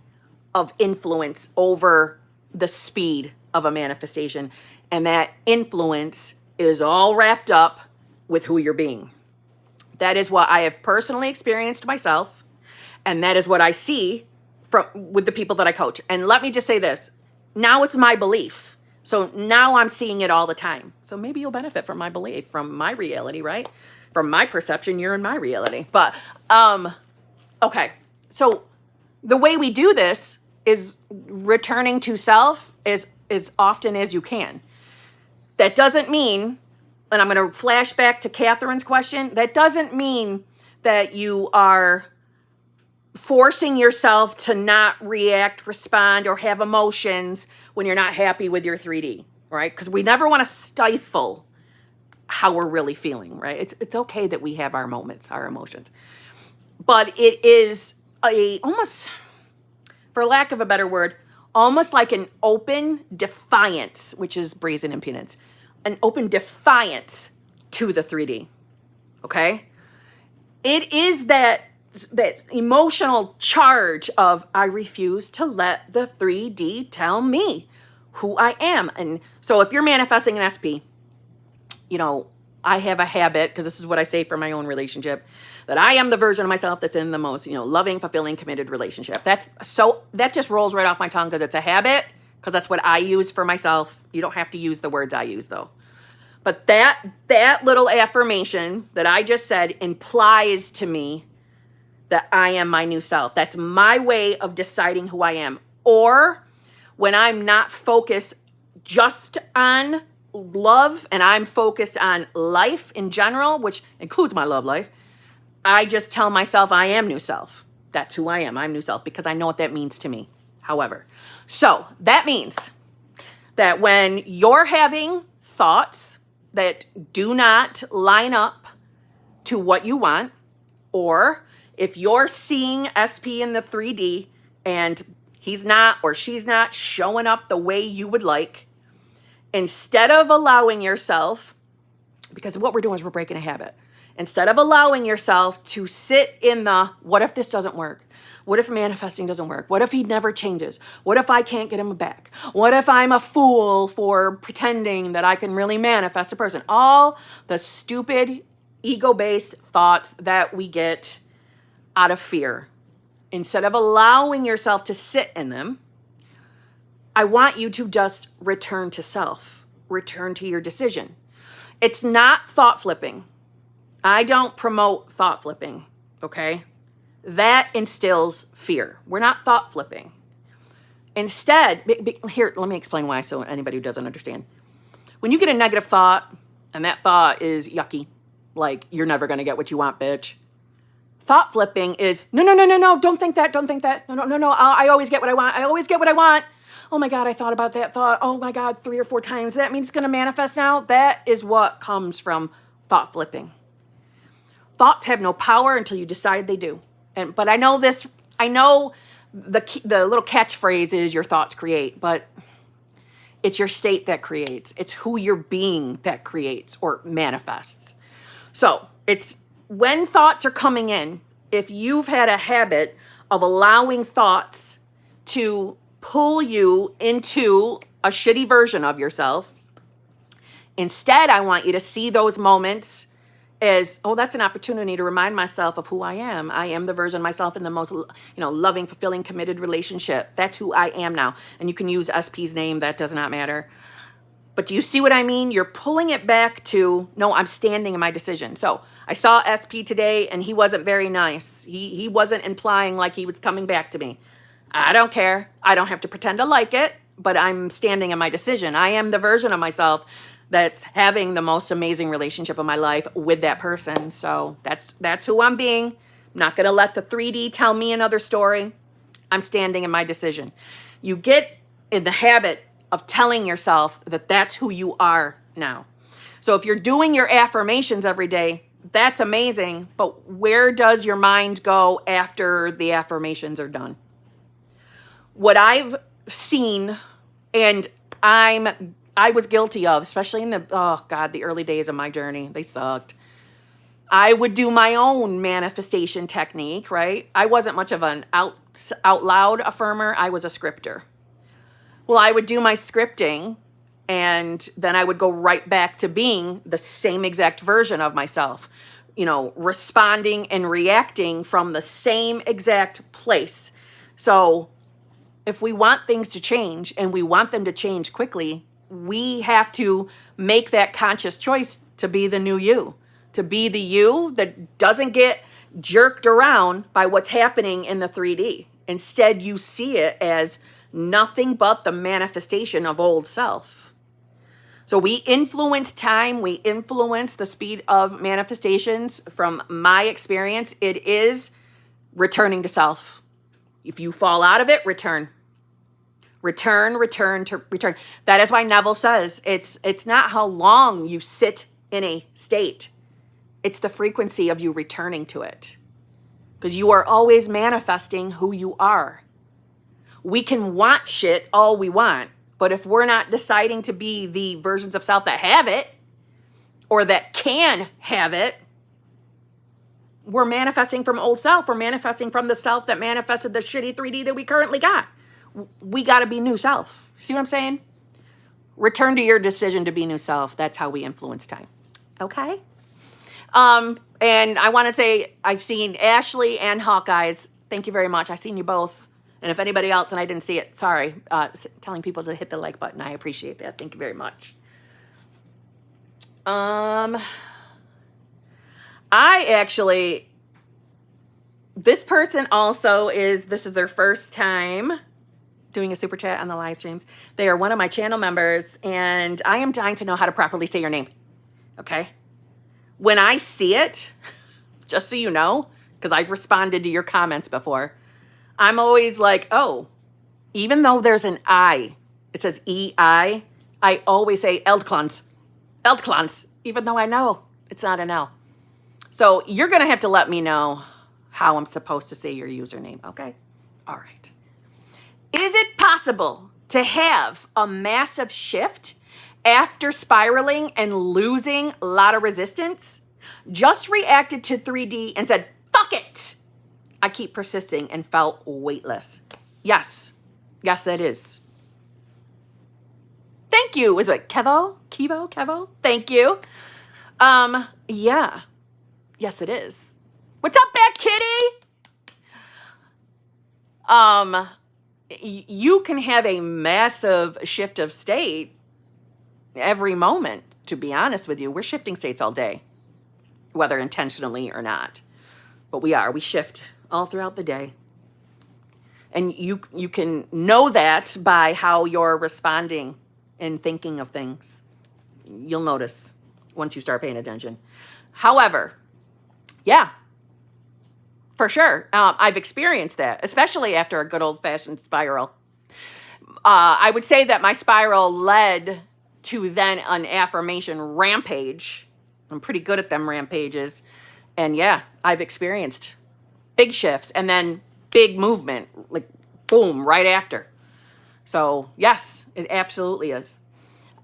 of influence over the speed of a manifestation, and that influence is all wrapped up with who you're being. That is what I have personally experienced myself, and that is what I see with the people that I coach. And let me just say this. Now it's my belief. So now I'm seeing it all the time. So maybe you'll benefit from my belief, from my reality, right? From my perception, you're in my reality. But, okay. So the way we do this is returning to self as often as you can. That doesn't mean, and I'm going to flash back to Catherine's question, that doesn't mean that you are forcing yourself to not react, respond, or have emotions when you're not happy with your 3D, right? Because we never want to stifle how we're really feeling, right? It's okay that we have our moments, our emotions. But it is almost, for lack of a better word, almost like an open defiance, which is brazen impudence, an open defiance to the 3D, okay? It is that emotional charge of, I refuse to let the 3D tell me who I am. And so if you're manifesting an SP, you know, I have a habit, because this is what I say for my own relationship, that I am the version of myself that's in the most, loving, fulfilling, committed relationship. That just rolls right off my tongue because it's a habit, because that's what I use for myself. You don't have to use the words I use, though. But that little affirmation that I just said implies to me that I am my new self. That's my way of deciding who I am. Or when I'm not focused just on love and I'm focused on life in general, which includes my love life, I just tell myself I am new self. That's who I am. I'm new self, because I know what that means to me. However, so that means that when you're having thoughts that do not line up to what you want, or if you're seeing SP in the 3D and he's not or she's not showing up the way you would like, instead of allowing yourself, because what we're doing is we're breaking a habit, instead of allowing yourself to sit in the, what if this doesn't work? What if manifesting doesn't work? What if he never changes? What if I can't get him back? What if I'm a fool for pretending that I can really manifest a person? All the stupid ego-based thoughts that we get out of fear. Instead of allowing yourself to sit in them, I want you to just return to self, return to your decision. It's not thought flipping. I don't promote thought flipping, okay? That instills fear. We're not thought flipping. Instead, here, let me explain why, so anybody who doesn't understand. When you get a negative thought, and that thought is yucky, like, you're never going to get what you want, bitch. Thought flipping is, no, don't think that. No, I always get what I want. oh my God, I thought about that thought, oh my God, 3 or 4 times. That means it's going to manifest now. That is what comes from thought flipping. Thoughts have no power until you decide they do. But I know this, I know the little catchphrase is your thoughts create, but it's your state that creates. It's who you're being that creates or manifests. So it's when thoughts are coming in, if you've had a habit of allowing thoughts to pull you into a shitty version of yourself, instead, I want you to see those moments as, oh, that's an opportunity to remind myself of who I am. I am the version of myself in the most, loving, fulfilling, committed relationship. That's who I am now. And you can use SP's name. That does not matter. But do you see what I mean? You're pulling it back to, no, I'm standing in my decision. So I saw SP today and he wasn't very nice. He wasn't implying like he was coming back to me. I don't care. I don't have to pretend to like it, but I'm standing in my decision. I am the version of myself that's having the most amazing relationship of my life with that person. So that's who I'm being. I'm not going to let the 3D tell me another story. I'm standing in my decision. You get in the habit of telling yourself that that's who you are now. So if you're doing your affirmations every day, that's amazing. But where does your mind go after the affirmations are done? What I've seen, and I was guilty of, especially in the early days of my journey. They sucked. I would do my own manifestation technique, right? I wasn't much of an out loud affirmer. I was a scripter. Well, I would do my scripting, and then I would go right back to being the same exact version of myself, responding and reacting from the same exact place. So if we want things to change and we want them to change quickly, we have to make that conscious choice to be the new you, to be the you that doesn't get jerked around by what's happening in the 3D. Instead, you see it as nothing but the manifestation of old self. So we influence time, we influence the speed of manifestations. From my experience, it is returning to self. If you fall out of it, return. Return. That is why Neville says it's not how long you sit in a state. It's the frequency of you returning to it. Because you are always manifesting who you are. We can want shit all we want, but if we're not deciding to be the versions of self that have it, or that can have it, we're manifesting from old self. We're manifesting from the self that manifested the shitty 3D that we currently got. We got to be new self. See what I'm saying? Return to your decision to be new self. That's how we influence time. Okay? And I want to say I've seen Ashley and Hawkeyes. Thank you very much. I've seen you both. And if anybody else and I didn't see it, sorry. Telling people to hit the like button. I appreciate that. Thank you very much. This person also this is their first time doing a super chat on the live streams. They are one of my channel members, and I am dying to know how to properly say your name. Okay? When I see it, just so you know, because I've responded to your comments before, I'm always like, oh, even though there's an I, it says E-I, I always say Eldklans, even though I know it's not an L. So you're going to have to let me know how I'm supposed to say your username, okay? All right. Is it possible to have a massive shift after spiraling and losing a lot of resistance? Just reacted to 3D and said, fuck it. I keep persisting and felt weightless. Yes. Yes, that is. Thank you. Is it Kevo? Thank you. Yeah. Yes, it is. What's up, Bad Kitty? You can have a massive shift of state every moment, to be honest with you. We're shifting states all day, whether intentionally or not. But we shift all throughout the day. And you can know that by how you're responding and thinking of things. You'll notice once you start paying attention. However, yeah, for sure. I've experienced that, especially after a good old-fashioned spiral. I would say that my spiral led to then an affirmation rampage. I'm pretty good at them rampages. And yeah, I've experienced big shifts and then big movement, like boom, right after. So yes, it absolutely is.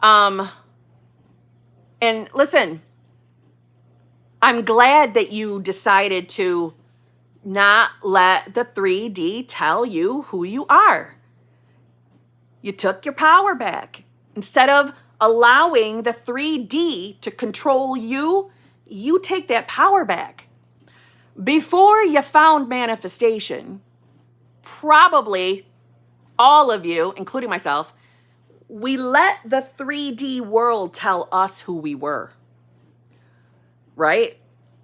And listen, I'm glad that you decided to not let the 3D tell you who you are. You took your power back. Instead of allowing the 3D to control you, you take that power back. Before you found manifestation, probably all of you, including myself, we let the 3D world tell us who we were. Right?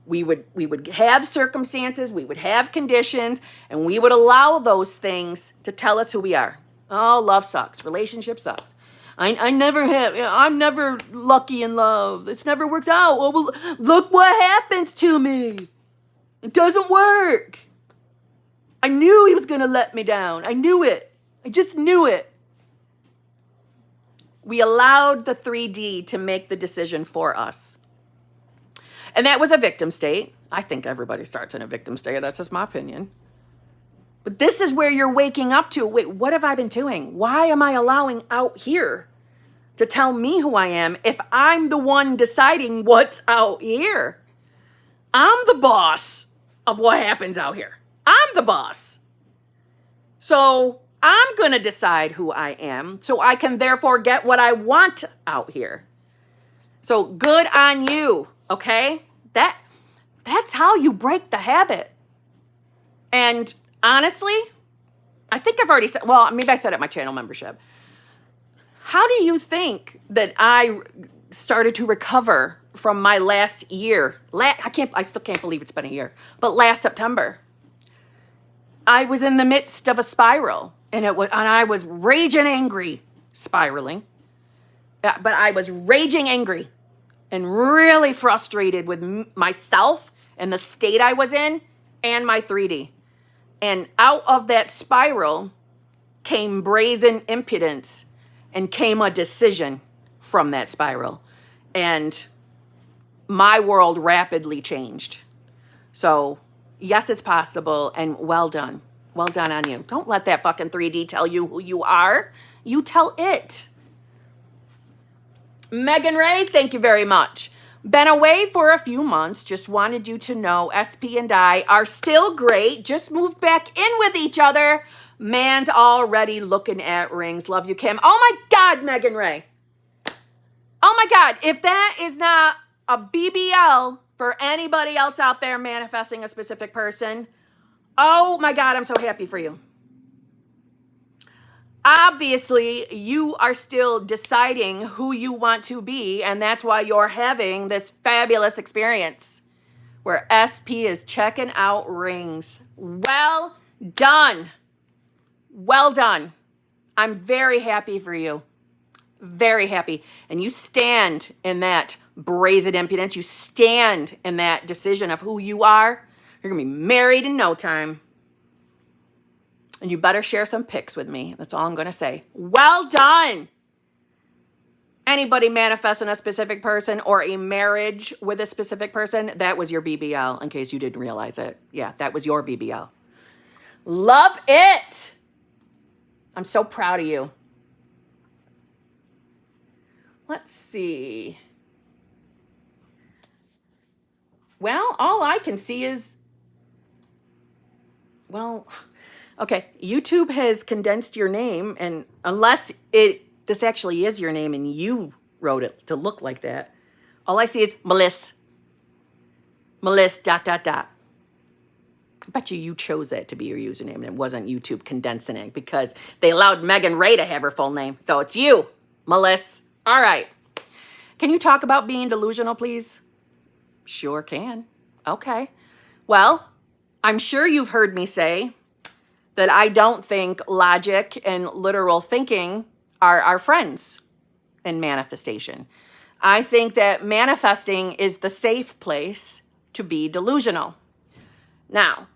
We would have circumstances, we would have conditions, and we would allow those things to tell us who we are. Oh, love sucks. Relationship sucks. I'm never lucky in love. This never works out. Oh, well, look what happens to me. It doesn't work. I knew he was going to let me down. I knew it. I just knew it. We allowed the 3D to make the decision for us. And that was a victim state. I think everybody starts in a victim state. That's just my opinion. But this is where you're waking up to, wait, what have I been doing? Why am I allowing out here to tell me who I am if I'm the one deciding what's out here? I'm the boss of what happens out here. I'm the boss. So I'm going to decide who I am so I can therefore get what I want out here. So good on you, okay? That's how you break the habit. And honestly, I think I've already said, well, maybe I said it at my channel membership. How do you think that I started to recover from my last year? I still can't believe it's been a year, but last September, I was in the midst of a spiral and I was raging angry, spiraling. But I was raging angry and really frustrated with myself and the state I was in and my 3D. And out of that spiral came brazen impudence and came a decision from that spiral. And my world rapidly changed. So yes, it's possible, and well done. Well done on you. Don't let that fucking 3D tell you who you are. You tell it. Megan Ray, thank you very much. Been away for a few months. Just wanted you to know SP and I are still great. Just moved back in with each other. Man's already looking at rings. Love you, Kim. Oh my God, Megan Ray. Oh my God. If that is not a BBL for anybody else out there manifesting a specific person, oh my God, I'm so happy for you. Obviously, you are still deciding who you want to be, and that's why you're having this fabulous experience where SP is checking out rings. Well done. Well done. I'm very happy for you. Very happy. And you stand in that brazen impudence. You stand in that decision of who you are. You're going to be married in no time. And you better share some pics with me. That's all I'm going to say. Well done. Anybody manifesting a specific person or a marriage with a specific person, that was your BBL, in case you didn't realize it. Yeah, that was your BBL. Love it. I'm so proud of you. Let's see. Well, all I can see is, well, okay, YouTube has condensed your name, and unless this actually is your name and you wrote it to look like that, all I see is Melissa. Melissa ... I bet you chose that to be your username and it wasn't YouTube condensing it because they allowed Megan Ray to have her full name. So it's you, Melissa. All right. Can you talk about being delusional, please? Sure can. Okay. Well, I'm sure you've heard me say that I don't think logic and literal thinking are our friends in manifestation. I think that manifesting is the safe place to be delusional. Now,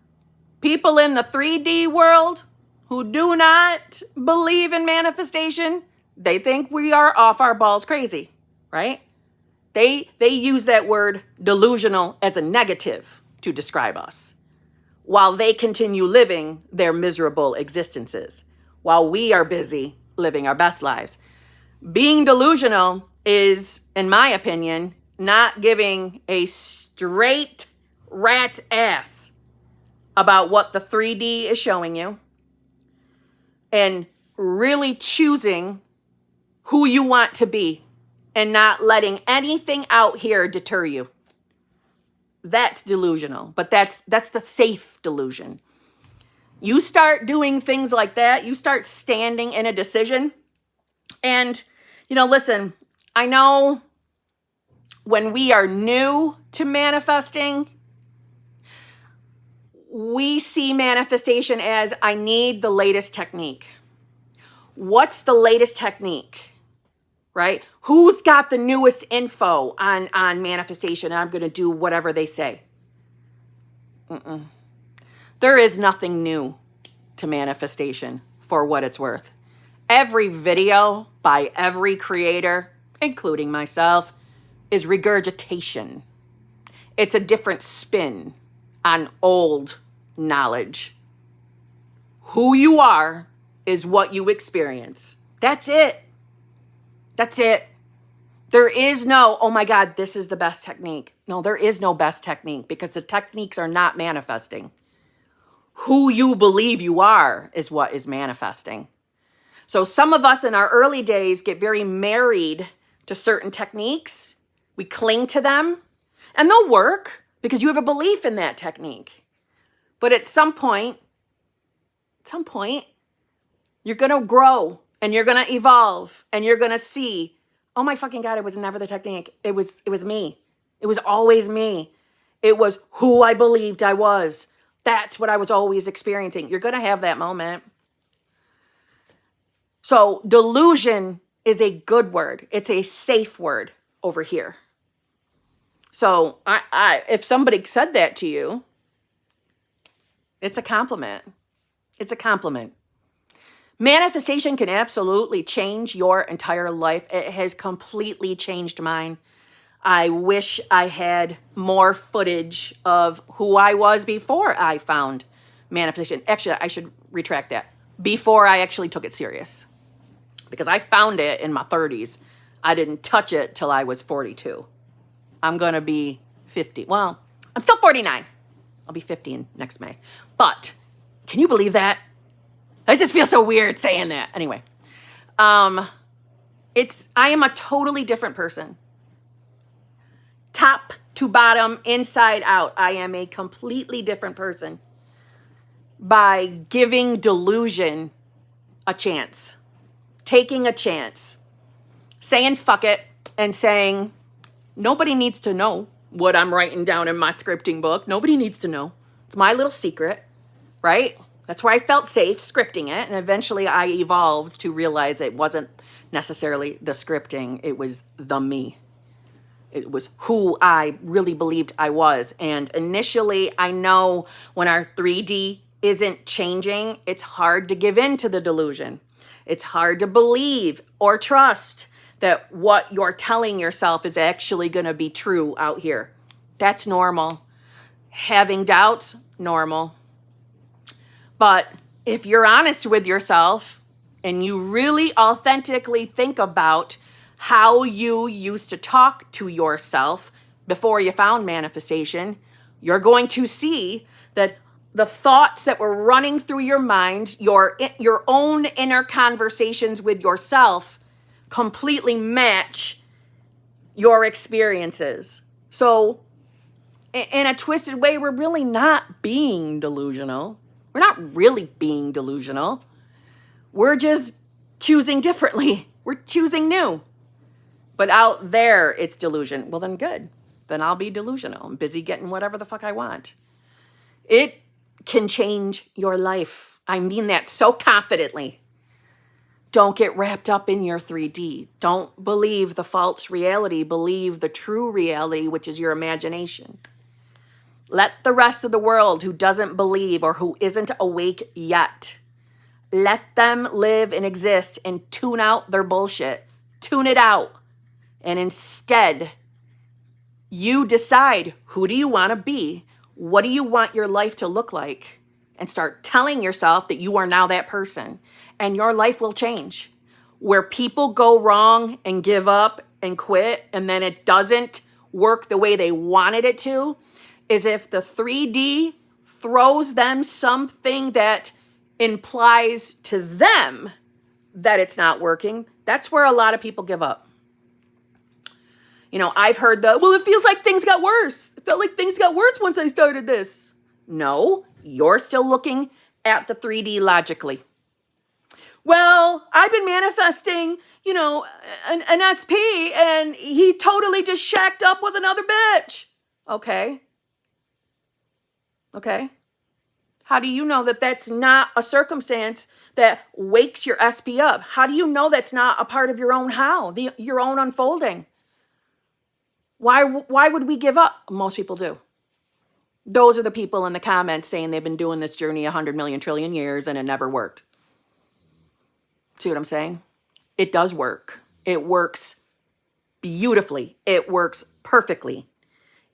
people in the 3D world who do not believe in manifestation, they think we are off our balls crazy, right? They use that word delusional as a negative to describe us, while they continue living their miserable existences, while we are busy living our best lives. Being delusional is, in my opinion, not giving a straight rat's ass about what the 3D is showing you and really choosing who you want to be and not letting anything out here deter you. That's delusional, but that's the safe delusion. You start doing things like that, you start standing in a decision. And, listen, I know when we are new to manifesting, we see manifestation as I need the latest technique. What's the latest technique? Right? Who's got the newest info on manifestation? I'm going to do whatever they say. There is nothing new to manifestation for what it's worth. Every video by every creator, including myself, is regurgitation. It's a different spin on old knowledge. Who you are is what you experience. That's it. That's it. There is no, oh my God, this is the best technique. No, there is no best technique because the techniques are not manifesting. Who you believe you are is what is manifesting. So some of us in our early days get very married to certain techniques. We cling to them and they'll work because you have a belief in that technique. But at some point, you're going to grow and you're going to evolve and you're going to see, oh my fucking God, it was never the technique. It was me. It was always me. It was who I believed I was. That's what I was always experiencing. You're going to have that moment. So delusion is a good word. It's a safe word over here. So if somebody said that to you, it's a compliment. It's a compliment. Manifestation can absolutely change your entire life. It has completely changed mine. I wish I had more footage of who I was before I found manifestation. Actually, I should retract that. Before I actually took it serious. Because I found it in my 30s. I didn't touch it till I was 42. I'm going to be 50. Well, I'm still 49. I'll be 50 in next May. But can you believe that? I just feel so weird saying that. Anyway, I am a totally different person. Top to bottom, inside out, I am a completely different person by giving delusion a chance, taking a chance, saying fuck it, and saying nobody needs to know what I'm writing down in my scripting book. Nobody needs to know. It's my little secret, right? That's where I felt safe scripting it. And eventually I evolved to realize it wasn't necessarily the scripting. It was the me. It was who I really believed I was. And initially, I know when our 3D isn't changing, it's hard to give in to the delusion. It's hard to believe or trust that what you're telling yourself is actually going to be true out here. That's normal. Having doubts, normal. But if you're honest with yourself and you really authentically think about how you used to talk to yourself before you found manifestation, you're going to see that the thoughts that were running through your mind, your own inner conversations with yourself, completely match your experiences. So in a twisted way, we're really not being delusional. We're not really being delusional. We're just choosing differently. We're choosing new. But out there, it's delusion. Well, then good. Then I'll be delusional. I'm busy getting whatever the fuck I want. It can change your life. I mean that so confidently. Don't get wrapped up in your 3D. Don't believe the false reality. Believe the true reality, which is your imagination. Let the rest of the world who doesn't believe or who isn't awake yet Let them live and exist and tune out their bullshit. Tune it out. And instead, you decide, who do you want to be? What do you want your life to look like? And start telling yourself that you are now that person. And your life will change. Where people go wrong and give up and quit, and then it doesn't work the way they wanted it to, is if the 3D throws them something that implies to them that it's not working. That's where a lot of people give up. You know, I've heard well, it feels like things got worse. It felt like things got worse once I started this. No, you're still looking at the 3D logically. Well, I've been manifesting, you know, an SP, and he totally just shacked up with another bitch. Okay. How do you know that that's not a circumstance that wakes your SP up? How do you know that's not a part of your own your own unfolding? Why would we give up? Most people do. Those are the people in the comments saying they've been doing this journey 100 million trillion years and it never worked. See what I'm saying? It does work. It works beautifully. It works perfectly.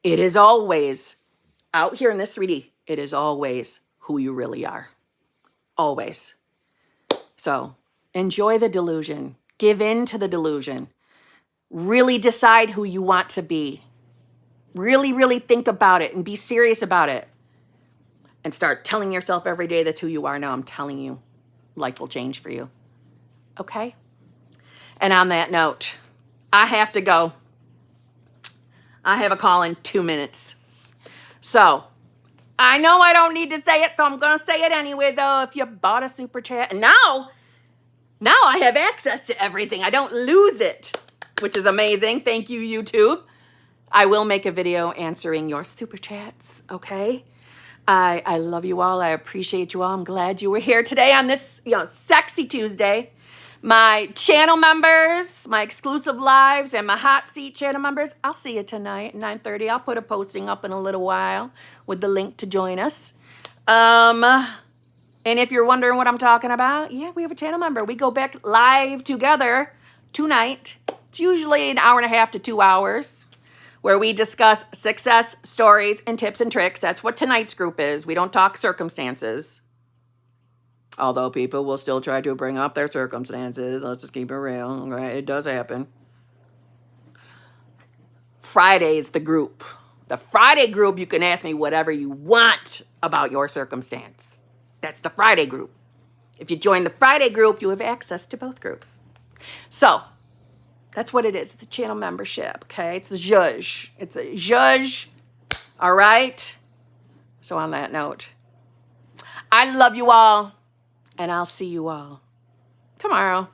It is always, out here in this 3D, it is always who you really are. Always. So enjoy the delusion. Give in to the delusion. Really decide who you want to be. Really, really think about it and be serious about it. And start telling yourself every day that's who you are now. I'm telling you, life will change for you. Okay? And on that note, I have to go. I have a call in 2 minutes. So, I know I don't need to say it, so I'm going to say it anyway, though. If you bought a super chat, and now I have access to everything. I don't lose it, which is amazing. Thank you, YouTube. I will make a video answering your super chats, okay? I love you all. I appreciate you all. I'm glad you were here today on this, sexy Tuesday. My channel members, my exclusive lives, and my hot seat channel members, I'll see you tonight at 9:30. I'll put a posting up in a little while with the link to join us. And if you're wondering what I'm talking about, yeah, we have a channel member. We go back live together tonight. It's usually an hour and a half to 2 hours where we discuss success stories and tips and tricks. That's what tonight's group is. We don't talk circumstances. Although people will still try to bring up their circumstances. Let's just keep it real. Okay? It does happen. Friday's the group. The Friday group, you can ask me whatever you want about your circumstance. That's the Friday group. If you join the Friday group, you have access to both groups. So, that's what it is. It's a channel membership, okay? It's a zhuzh. It's a zhuzh. All right? So on that note, I love you all. And I'll see you all tomorrow.